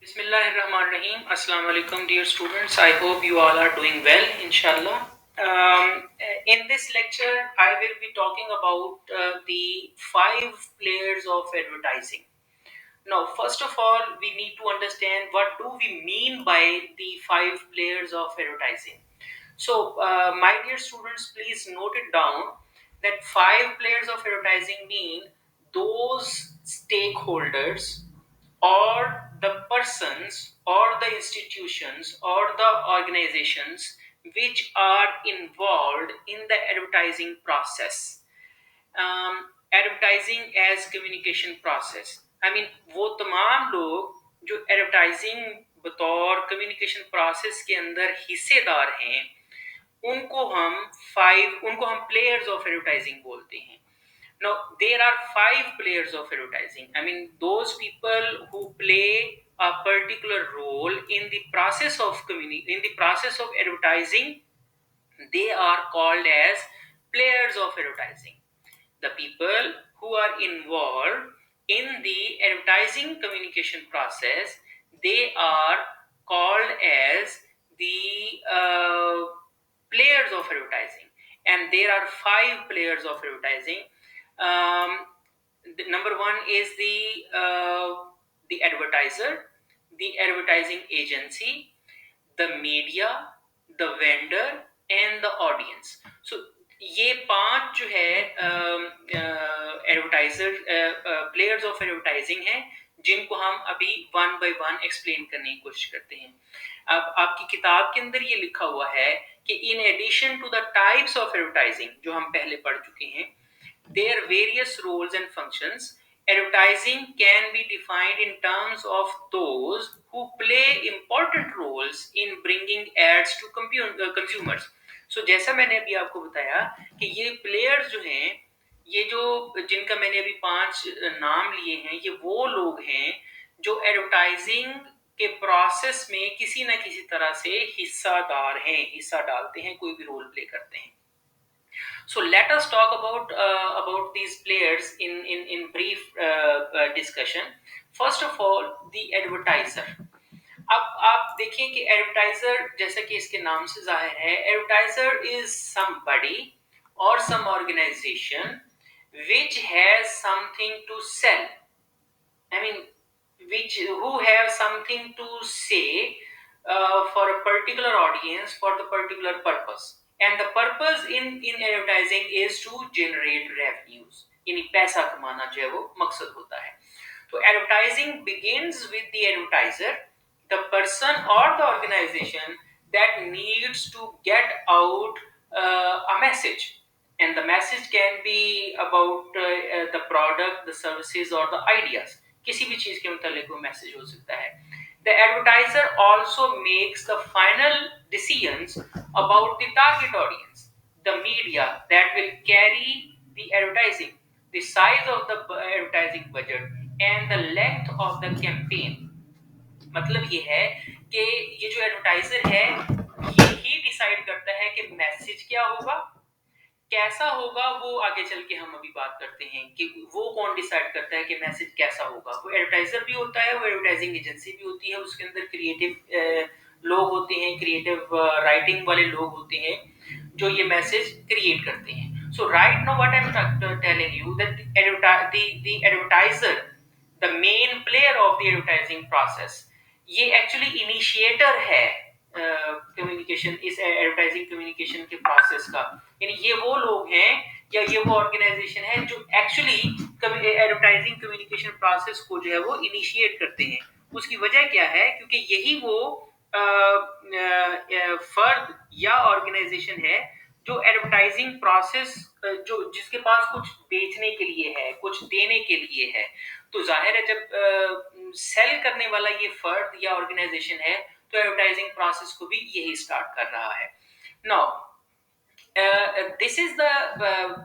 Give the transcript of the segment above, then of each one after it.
Bismillahirrahmanirrahim. Assalamu alaikum, dear students. I hope you all are doing well, inshallah. In this lecture, I will be talking about the five players of advertising. Now, first of all, we need to understand what do we mean by the five players of advertising. So, my dear students, please note it down that five players of advertising mean those stakeholders or the persons or the institutions or the organizations which are involved in the advertising process. Advertising as communication process I mean वो तमाम लोग जो advertising बतौर communication process के अंदर हिस्सेदार हैं उनको हम प्लेयर्स ऑफ एडवर्टाइजिंग बोलते हैं. Now, there are five players of advertising. I mean, those people who play a particular role in the process of advertising, they are called as players of advertising. The people who are involved in the advertising communication process, they are called as the players of advertising. And there are five players of advertising. The number one is the advertiser, the advertising agency, the media, the vendor and the audience. So ये पांच जो है advertiser players of advertising हैं जिनको हम अभी one by one explain करने की कोशिश करते हैं. अब आपकी किताब के अंदर ये लिखा हुआ है कि in addition to the types of advertising जो हम पहले पढ़ चुके हैं, their various roles and functions. Advertising can be defined in terms of those who play important roles in bringing ads to consumers. So जैसा मैंने अभी आपको बताया कि ये प्लेयर्स जो हैं, ये जो जिनका मैंने अभी पांच नाम लिए हैं, ये वो लोग हैं जो एडवर्टाइजिंग के प्रोसेस में किसी ना किसी तरह से हिस्सादार हैं, हिस्सा डालते हैं, कोई भी रोल प्ले करते हैं. So let us talk about these players in brief discussion. First of all, the advertiser. अब आप देखिए कि एडवर्टाइजर जैसा कि इसके नाम से जाहिर है, advertiser is somebody or some organization which has something to sell. I mean, who have something to say for a particular audience for the particular purpose. And the purpose in advertising is to generate revenues. यानी पैसा कमाना जो है वो मकसद होता है. तो advertising begins with the advertiser, the person or the organization that needs to get out a message. And the message can be about the product, the services or the ideas. किसी भी चीज के मुतालिक वो मैसेज हो सकता है. The advertiser also makes the final decisions about the target audience, the media that will carry the advertising, the size of the advertising budget and the length of the campaign. मतलब ये है कि ये जो advertiser है ये ही decide करता है कि मैसेज क्या होगा, कैसा होगा. वो आगे चल के हम अभी बात करते हैं कि वो कौन डिसाइड करता है कि मैसेज कैसा होगा. वो एडवर्टाइजर भी होता है, वो एडवर्टाइजिंग एजेंसी भी होती है, उसके अंदर क्रिएटिव लोग होते हैं, क्रिएटिव राइटिंग वाले लोग होते हैं जो ये मैसेज क्रिएट करते हैं. So right now what I am telling you that the advertiser, the main player of the advertising process, ये एक्चुअली इनिशिएटर है कम्युनिकेशन, इस एडवर्टाइजिंग कम्युनिकेशन के प्रोसेस का. यानी ये वो लोग हैं या ये वो ऑर्गेनाइजेशन है जो एक्चुअली एडवर्टाइजिंग कम्युनिकेशन प्रोसेस को जो है वो इनिशिएट करते हैं. उसकी वजह क्या है? क्योंकि यही वो फर्द या ऑर्गेनाइजेशन है जो एडवर्टाइजिंग प्रोसेस जो जिसके पास कुछ बेचने के लिए है, कुछ देने के लिए है. तो जाहिर है जब सेल करने वाला ये फर्द या ऑर्गेनाइजेशन है तो एडवर्टाइजिंग प्रोसेस को भी यही स्टार्ट कर रहा है. Now this is the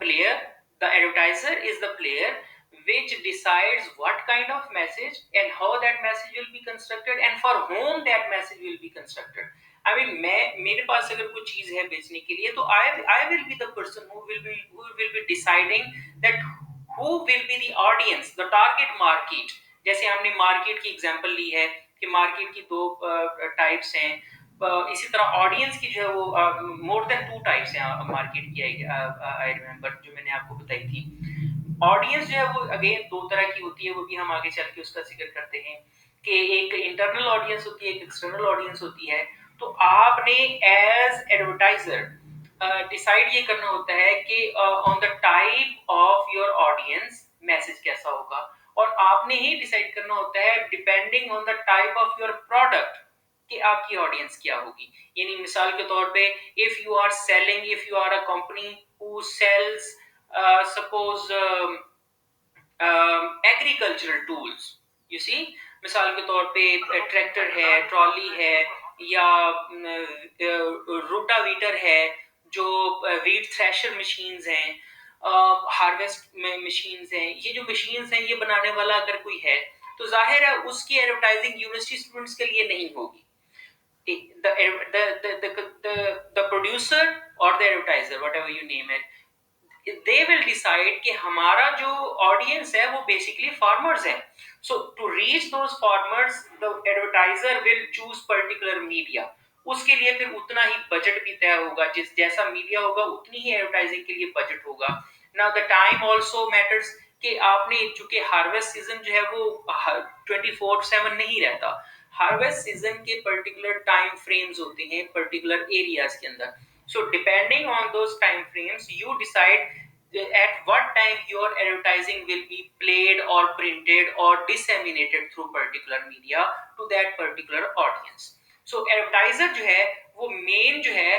player, the advertiser is the player which decides what kind of message and how that message will be constructed and for whom that message will be constructed. I mean, मेरे पास अगर कोई चीज है बेचने के लिए तो I will be the person who will be deciding that who will be the audience, the target market. जैसे हमने मार्केट की एग्जांपल ली है कि मार्केट की दो टाइप्स हैं। इसी तरह ऑडियंस की जो है वो मोर देन टू टाइप्स हैं मार्केट की, आई रिमेम्बर जो मैंने आपको बताई थी। ऑडियंस जो है वो अगेन दो तरह की होती है, वो भी हम आगे चल के उसका जिक्र करते हैं कि एक इंटरनल ऑडियंस होती है, एक एक्सटर्नल ऑडियंस होती है। तो आपने एज एडवर्टाइजर डिसाइड ये करना होता है कि on the type of your audience message कैसा होगा, और आपने ही डिसाइड करना होता है depending on the type of your product कि आपकी ऑडियंस क्या होगी। यानी मिसाल के तौर पे if you are selling, if you are a company who sells suppose agricultural tools, you see, मिसाल के तौर पे ट्रैक्टर है, ट्रॉली है, या रोटावीटर है, जो वीट थ्रेशर मशीन्स हैं, हार्वेस्ट मशीन्स हैं, ये जो मशीन्स हैं ये बनाने वाला अगर कोई है तो जाहिर है उसकी एडवर्टाइजिंग यूनिवर्सिटी स्टूडेंट्स के लिए नहीं होगी। The producer or the advertiser, whatever you name it, they will decide कि हमारा जो ऑडियंस है वो बेसिकली फार्मर्स हैं। So to reach those farmers the advertiser will choose particular media. उसके लिए फिर उतना ही बजट भी तय होगा, जिस जैसा मीडिया होगा उतनी ही एडवर्टाइजिंग के लिए बजट होगा। Now the time also matters कि आपने, चूंकि हार्वेस्ट सीजन जो है वो 24/7 नहीं रहता। हार्वेस्ट सीजन के पर्टिकुलर टाइम फ्रेम्स होते हैं पर्टिकुलर एरियाज के अंदर। So depending on those time frames, you decide at what time your advertising will be played or printed or disseminated through particular media to that particular audience. So advertiser जो है वो main जो है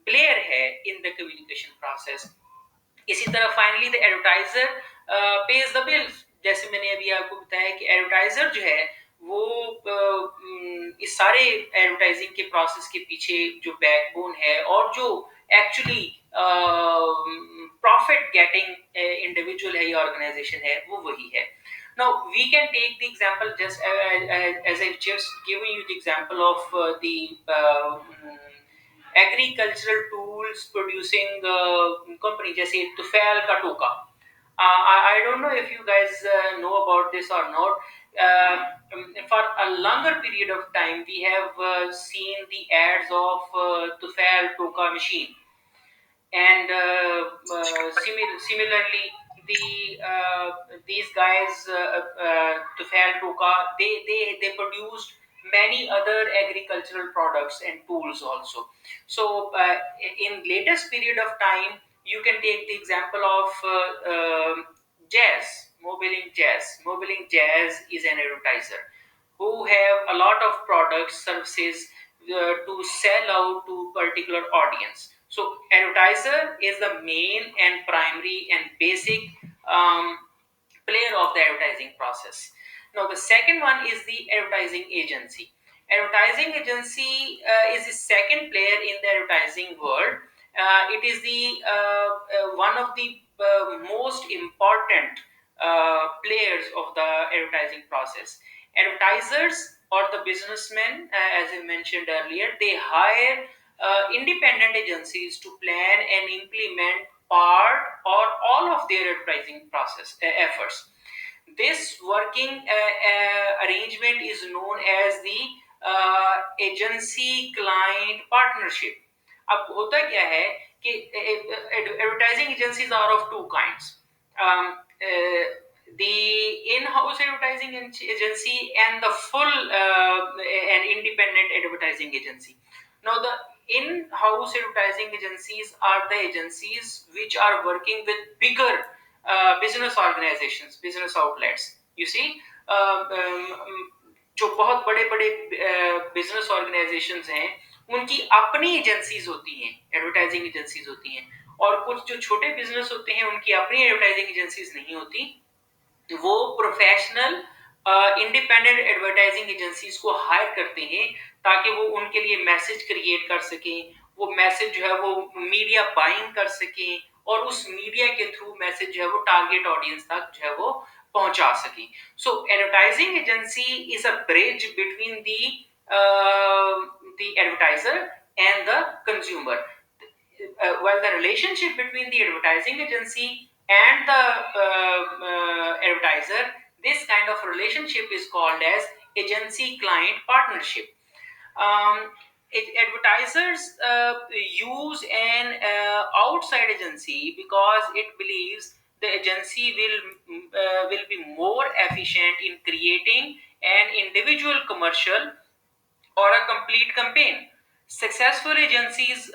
player है in the communication process। इसी तरह finally the advertiser page the bills. जैसे मैंने अभी आपको बताया कि एडवर्टाइजर जो है वो इस सारे एडवर्टाइजिंग के प्रोसेस के पीछे जो बैकबोन है और जो एक्चुअली प्रॉफिट गेटिंग इंडिविजुअल है या ऑर्गेनाइजेशन है वो वही है। Now we can take the example just as I just given you the example of the agricultural tools producing company जैसे तुफैल का टोका। I don't know if you guys know about this or not. For a longer period of time we have seen the ads of Tufail Toka machine, and similarly these guys Tufail Toka, they produced many other agricultural products and tools also. So in latest period of time you can take the example of Jazz, Mobiling Jazz is an advertiser who have a lot of products, services to sell out to particular audience. So advertiser is the main and primary and basic um, player of the advertising process. Now the second one is the advertising agency. Advertising agency is the second player in the advertising world. It is the one of the most important players of the advertising process. Advertisers or the businessmen, as I mentioned earlier, they hire independent agencies to plan and implement part or all of their advertising process efforts. This working arrangement is known as the agency client partnership. अब होता क्या है कि advertising agencies are of two kinds, the in-house advertising agency and the full and independent advertising agency. Now the in-house advertising agencies are the agencies which are working with bigger business organizations, business outlets, you see, जो बहुत बड़े बड़े business organisations हैं उनकी अपनी agencies होती हैं, advertising agencies होती हैं, और कुछ जो छोटे बिजनेस होते हैं उनकी अपनी एडवर्टाइजिंग एजेंसीज नहीं होती। वो प्रोफेशनल इंडिपेंडेंट एडवर्टाइजिंग एजेंसीज को हायर करते हैं ताकि वो उनके लिए मैसेज क्रिएट कर सकें, वो मैसेज जो है वो मीडिया बाइंग कर सकें और उस मीडिया के थ्रू मैसेज जो है वो टारगेट ऑडियंस तक जो है वो पहुंचा सकें। So advertising agency is a bridge between the advertiser and the consumer, while the relationship between the advertising agency and the advertiser, This kind of relationship is called as agency client partnership. um, Advertisers use an outside agency because it believes the agency will be more efficient in creating an individual commercial or a complete campaign. Successful agencies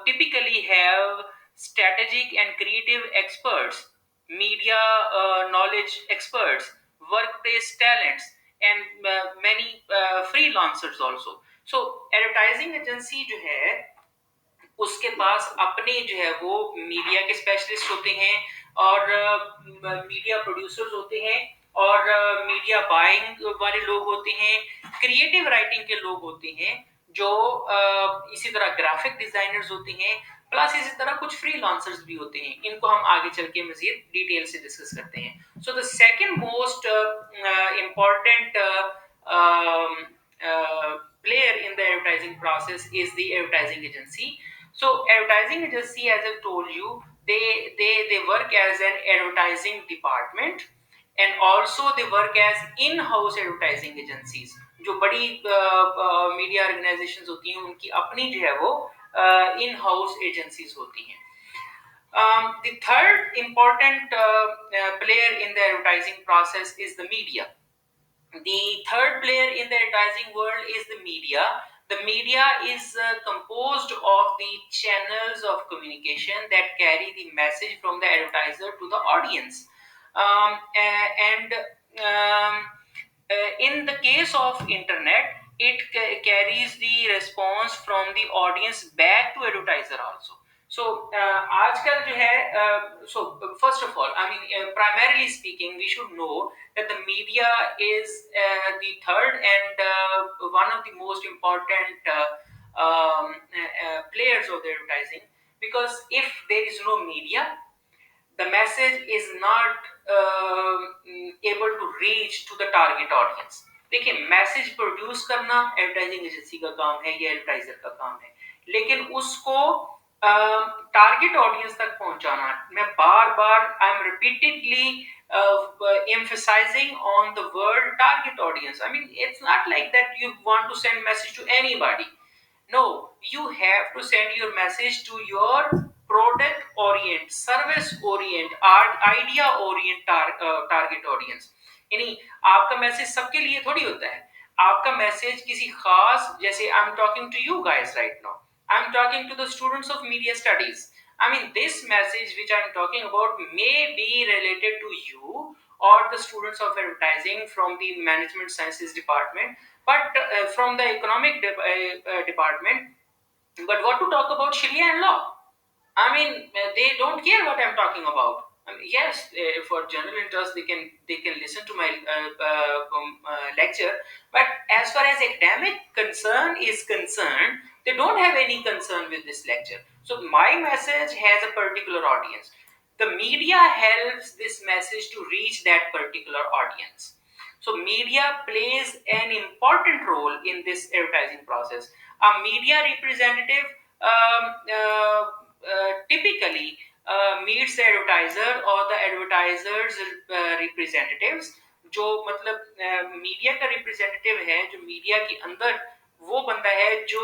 typically have strategic and creative experts, media knowledge experts, workplace talents, and many freelancers also. So advertising agency जो है उसके पास अपने जो है वो media के specialist होते हैं, और मीडिया प्रोड्यूसर्स होते हैं, और मीडिया बाइंग वाले लोग होते हैं, क्रिएटिव राइटिंग के लोग होते हैं, जो इसी तरह ग्राफिक डिजाइनर्स होते हैं, प्लस इसी तरह कुछ फ्रीलांसर्स भी होते हैं। इनको हम आगे चल के मजीद डिटेल से डिस्कस करते हैं। So the second most important player in the advertising process is the advertising agency. So advertising agency, as I've told you, they work as an advertising department, and also they work as in-house advertising agencies. जो बड़ी media organisations होती हैं उनकी अपनी जो है वो in house agencies होती हैं. The third important player in the advertising process is the media. The third player in the advertising world is the media. The media is composed of the channels of communication that carry the message from the advertiser to the audience. And In the case of internet, it carries the response from the audience back to advertiser also. So आजकल जो है so first of all, I mean primarily speaking, we should know that the media is the third and one of the most important players of the advertising, because if there is no media, the message is not able to reach to the target audience. देखिए, message produce करना advertising agency का काम है या advertiser का काम है, लेकिन उसको टारगेट ऑडियंस तक पहुंचाना, मैं बार बार I am repeatedly emphasizing on the word target audience. I mean, it's not like that you want to send message to anybody. No, you have to send your message to your product orient, service orient, idea orient target audience. यानी आपका message सबके लिए थोड़ी होता है, आपका message किसी खास, जैसे I am talking to you guys right now, I am talking to the students of media studies. I mean, this message which I'm talking about may be related to you or the students of advertising from the management sciences department, but from the economic department. But what to talk about Sharia and law? I mean, they don't care what I'm talking about. I mean, yes, for general interest, they can listen to my lecture. But as far as academic concern is concerned, they don't have any concern with this lecture. So my message has a particular audience. The media helps this message to reach that particular audience. So media plays an important role in this advertising process. A media representative typically meets the advertiser or the advertiser's representatives. जो मतलब media का representative है, जो media के अंदर वो बंदा है जो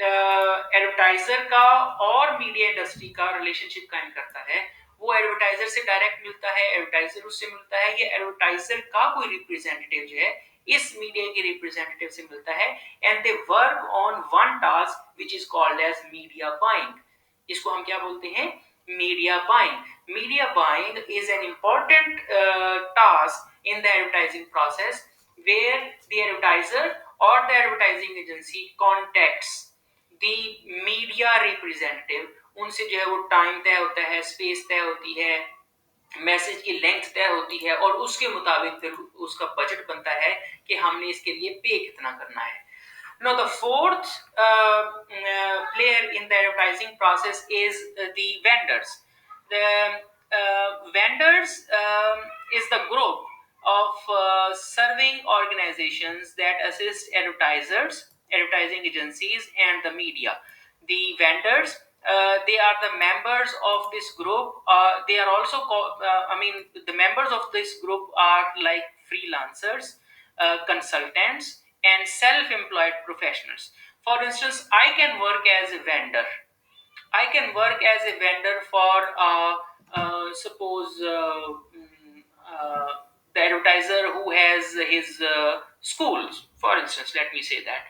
एडवर्टाइजर का और मीडिया इंडस्ट्री का रिलेशनशिप कायम करता है, वो एडवर्टाइजर से डायरेक्ट मिलता है, एडवर्टाइजर उससे मिलता है, ये एडवर्टाइजर का कोई रिप्रेजेंटेटिव जो है इस मीडिया के रिप्रेजेंटेटिव से मिलता है, and they work on one task which is called as media buying. इसको हम क्या बोलते हैं? Media buying. Media buying is an important task in the advertising process where the advertiser or the advertising agency contacts the media representative. उनसे जो है वो time तय होता है, स्पेस तय होती है, मैसेज की लेंथ तय होती है, और उसके मुताबिक फिर उसका बजट बनता है कि हमने इसके लिए पे कितना करना है. Now the fourth player in the advertising process is the vendors. The vendors is the group of serving organizations that assist advertisers, advertising agencies, and the media. The vendors They are the members of this group. They are also I mean, the members of this group are like freelancers, consultants, and self-employed professionals. For instance, I can work as a vendor. I can work as a vendor for suppose the advertiser who has his schools, for instance, let me say that.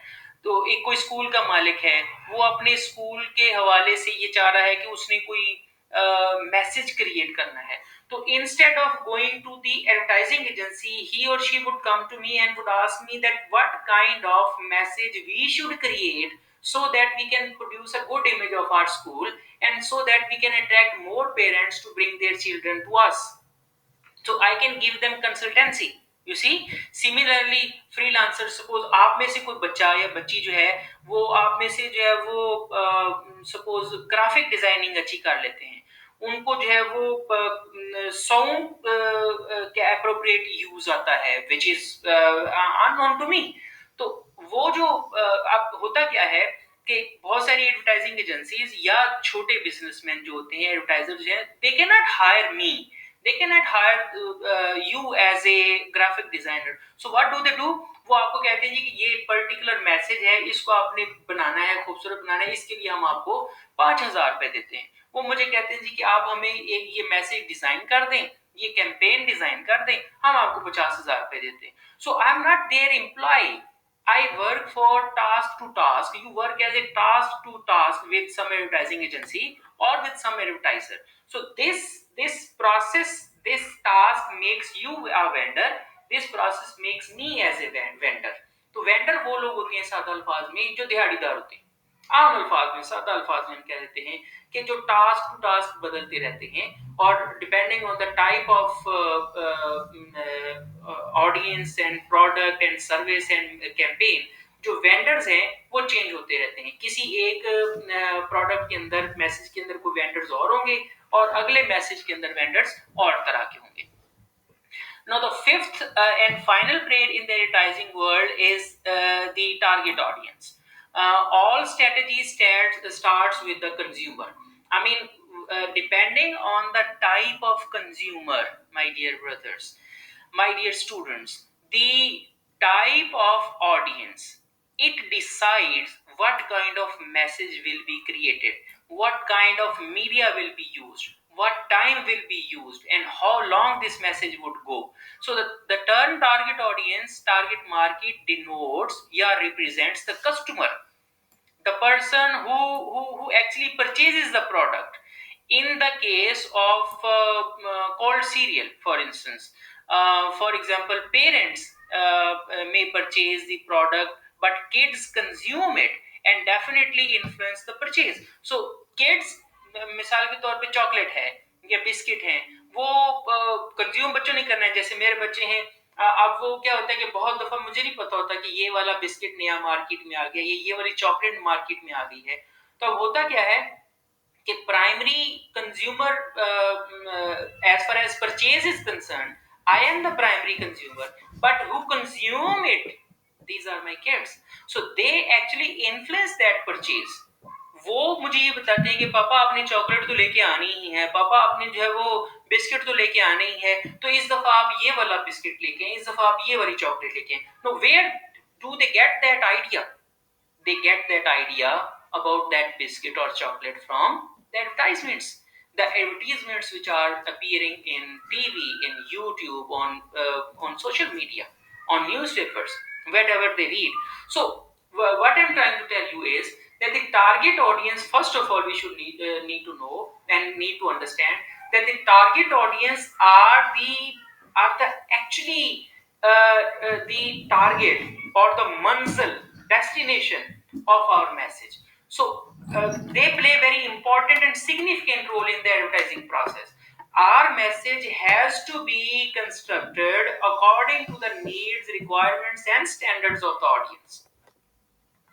तो एक कोई school का मालिक है, वो अपने school के हवाले से ये चाह रहा है कि उसने कोई मैसेज क्रिएट करना है. तो instead of going to the advertising agency, he or she would come to me and would ask me that what kind of message we should create so that we can produce a good image of our school, and so that we can attract more parents to bring their children to us. So I can give them consultancy. You see, similarly freelancer, suppose आप में से कोई बच्चा या बच्ची जो है, वो आप में से जो है वो सपोज ग्राफिक डिजाइनिंग अच्छी कर लेते हैं, उनको जो है वो साउंड का एप्रोप्रिएट यूज आता है which is unknown to me. तो वो जो अब होता क्या है कि बहुत सारी एडवर्टाइजिंग एजेंसीज या छोटे बिजनेसमैन जो होते हैं, एडवर्टाइजर जो है, they can not hire me, they cannot hire you as a graphic designer. So what do they do? वो आपको कहते हैं जी कि ये पर्टिकुलर मैसेज है, इसको आपने बनाना है, खूबसूरत बनाना है, इसके लिए हम आपको 5,000 रुपए देते हैं. वो मुझे कहते हैं जी कि आप हमें एक ये मैसेज डिजाइन कर दें, ये कैंपेन डिजाइन कर दें, हम आपको 50,000 रुपए देते हैं. So I am not their employ. I work for task to task. You work as a task to task with some advertising agency or with some advertiser. So this process, this task makes you a vendor. This process makes me as a vendor. तो vendor वो लोग होते हैं सादा अल्फाज में जो दिहाड़ीदार होते हैं. आम अल्फाज में, सादा अल्फाज में हम कह देते हैं कि जो टास्क टू टास्क बदलते रहते हैं, और depending on the type of audience and product and service and campaign, जो वेंडर्स हैं वो चेंज होते रहते हैं. किसी एक प्रोडक्ट के अंदर, मैसेज के अंदर कोई वेंडर्स और होंगे, और अगले मैसेज के अंदर वेंडर्स और तरह के होंगे. Now, the fifth and final trait in the advertising world is the target audience. All strategy starts with the consumer. I mean, depending on the type of consumer, my dear brothers, my dear students, the type of audience, it decides what kind of message will be created, what kind of media will be used, what time will be used, and how long this message would go. So the term target audience, target market denotes, yeah, represents the customer, the person who actually purchases the product. In the case of cold cereal, for instance, for example, parents may purchase the product, but kids consume it and definitely influence the purchase. So kids, मिसाल के तौर पे chocolate है या biscuit है, वो consume बच्चों नहीं करना है. जैसे मेरे बच्चे हैं, अब वो क्या होता है कि बहुत दफा मुझे नहीं पता होता कि ये वाला बिस्किट नया मार्केट में आ गया, ये वाली चॉकलेट मार्केट में आ गई है. तो अब होता क्या है कि primary consumer, as far as purchase is concerned, I am the primary consumer, but who consume it, these are my kids. So they actually influence that purchase. वो मुझे ये बताते हैं कि पापा आपने चॉकलेट तो लेके आनी ही है, पापा आपने जो है वो बिस्किट तो लेके आनी ही है, तो इस दफा आप ये वाला बिस्किट लेके आए, इस दफा आप ये वाली चॉकलेट लेके आए. No, where do they get that idea? They get that idea about that biscuit or chocolate from the advertisements. The advertisements which are appearing in TV, in YouTube, on social media, on newspapers, whatever they read. So what I'm trying to tell you is that the target audience, first of all, we should need to know and need to understand that the target audience are the actually the target or the manzil, destination of our message. So they play very important and significant role in the advertising process. Our message has to be constructed according to the needs, requirements, and standards of the audience.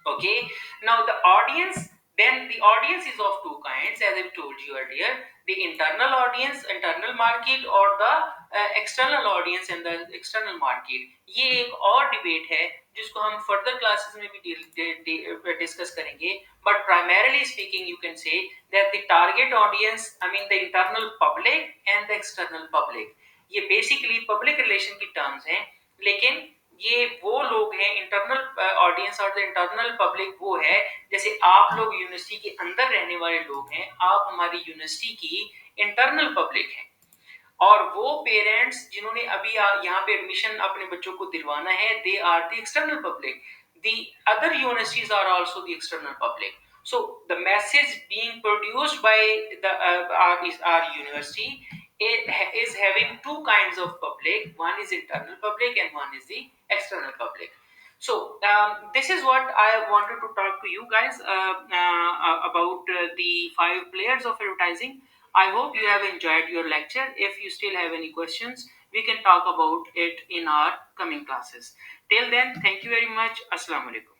Okay, now the audience, then the audience is of two kinds, as I told you earlier: the internal audience, internal market, or the external audience and the external market, ये एक और debate है जिसको हम further classes में भी discuss करेंगे. But primarily speaking you can say that the target audience, I mean the internal public and the external public, ये बेसिकली पब्लिक रिलेशन की टर्म्स हैं. लेकिन ये वो लोग हैं इंटरनल ऑडियंस और द इंटरनल पब्लिक वो है जैसे आप लोग यूनिवर्सिटी के अंदर रहने वाले लोग हैं, आप हमारी यूनिवर्सिटी की इंटरनल पब्लिक हैं. और वो पेरेंट्स जिन्होंने अभी यहाँ पे एडमिशन अपने बच्चों को दिलवाना है, they are the external public. The other universities are also the external public. So the message being produced by the our university is having two kinds of public. One is internal public and one is the external public. So this is what I wanted to talk to you guys about the five players of advertising. I hope you have enjoyed your lecture. If you still have any questions, we can talk about it in our coming classes. Till then, thank you very much. Assalamu alaikum.